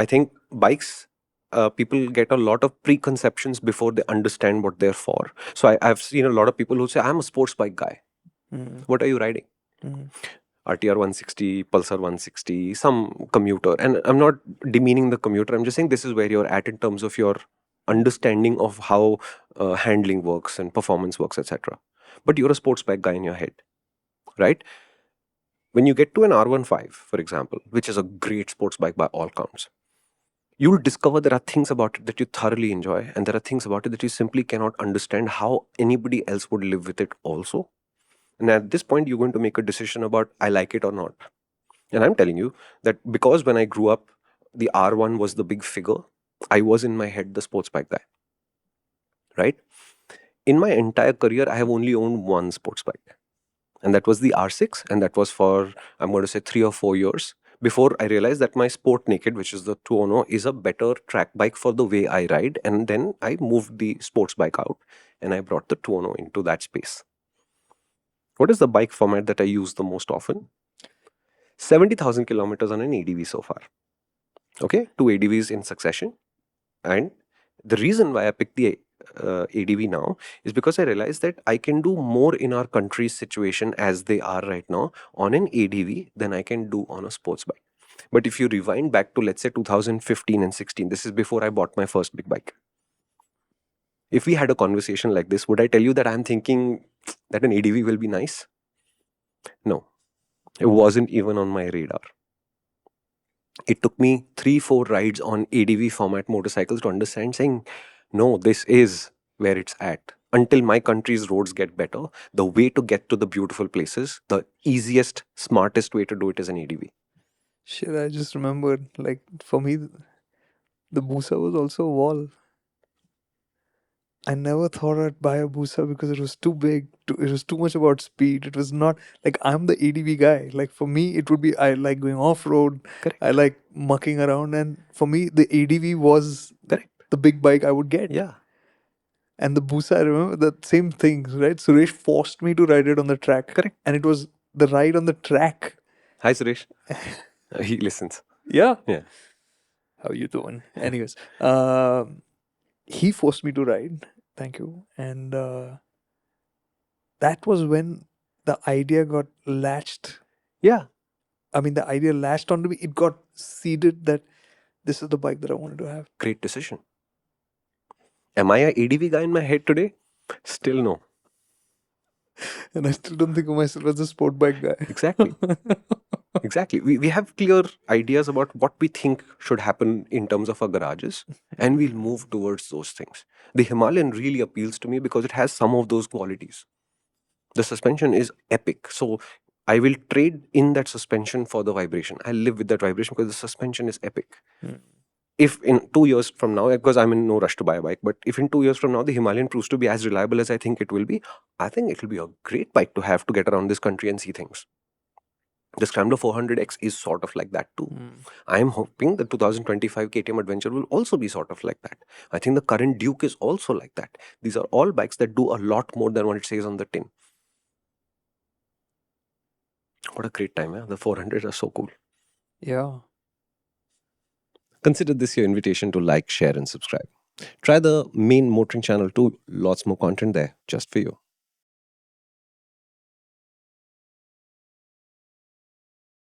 I think bikes, people get a lot of preconceptions before they understand what they're for. So I've seen a lot of people who say, I'm a sports bike guy. Mm. What are you riding? Mm. RTR 160, Pulsar 160, some commuter. And I'm not demeaning the commuter. I'm just saying this is where you're at in terms of your understanding of how handling works and performance works, etc. But you're a sports bike guy in your head, right? When you get to an R15, for example, which is a great sports bike by all counts, you'll discover there are things about it that you thoroughly enjoy, and there are things about it that you simply cannot understand how anybody else would live with it also. And at this point, you're going to make a decision about I like it or not. And I'm telling you that because when I grew up, the R1 was the big figure, I was in my head the sports bike guy, right? In my entire career, I have only owned one sports bike, and that was the R6, and that was for, I'm going to say, 3 or 4 years before I realized that my Sport Naked, which is the 210, is a better track bike for the way I ride. And then I moved the sports bike out and I brought the 210 into that space. What is the bike format that I use the most often? 70,000 kilometers on an ADV so far. Okay, two ADVs in succession. And the reason why I picked the ADV now is because I realized that I can do more in our country's situation as they are right now on an ADV than I can do on a sports bike. But if you rewind back to, let's say, 2015 and 16, this is before I bought my first big bike. If we had a conversation like this, would I tell you that I'm thinking that an ADV will be nice? No, it wasn't even on my radar. It took me 3-4 rides on ADV format motorcycles to understand, saying, no, this is where it's at. Until my country's roads get better, the way to get to the beautiful places, the easiest, smartest way to do it is an ADV. Shit, I just remembered, like, for me, the Busa was also a wall. I never thought I'd buy a Busa because it was too big. It was too much about speed. It was not like I'm the ADV guy. Like for me, it would be I like going off road. I Correct. like mucking around, and for me, the ADV was Correct. the big bike I would get. Yeah. And the Busa, I remember the same thing, right? Suresh forced me to ride it on the track, Correct. and it was the ride on the track. Hi, Suresh. He listens. Yeah, Yeah. how you doing? Anyways, he forced me to ride. Thank you, and that was when the idea got latched. Yeah. I mean, the idea latched onto me. It got seeded that this is the bike that I wanted to have. Great decision. Am I a ADV guy in my head today? Still no. And I still don't think of myself as a sport bike guy. Exactly. Exactly. We have clear ideas about what we think should happen in terms of our garages, and we'll move towards those things. The Himalayan really appeals to me because it has some of those qualities. The suspension is epic. So I will trade in that suspension for the vibration. I live with that vibration because the suspension is epic. If in 2 years from now, because I'm in no rush to buy a bike, but if in 2 years from now the Himalayan proves to be as reliable as I think it will be, I think it will be a great bike to have to get around this country and see things. The Scrambler 400X is sort of like that too. I am hoping the 2025 KTM Adventure will also be sort of like that. I think the current Duke is also like that. These are all bikes that do a lot more than what it says on the tin. What a great time, eh? The 400s are so cool. Yeah. Consider this your invitation to like, share, and subscribe. Try the main MotorInc channel too. Lots more content there just for you.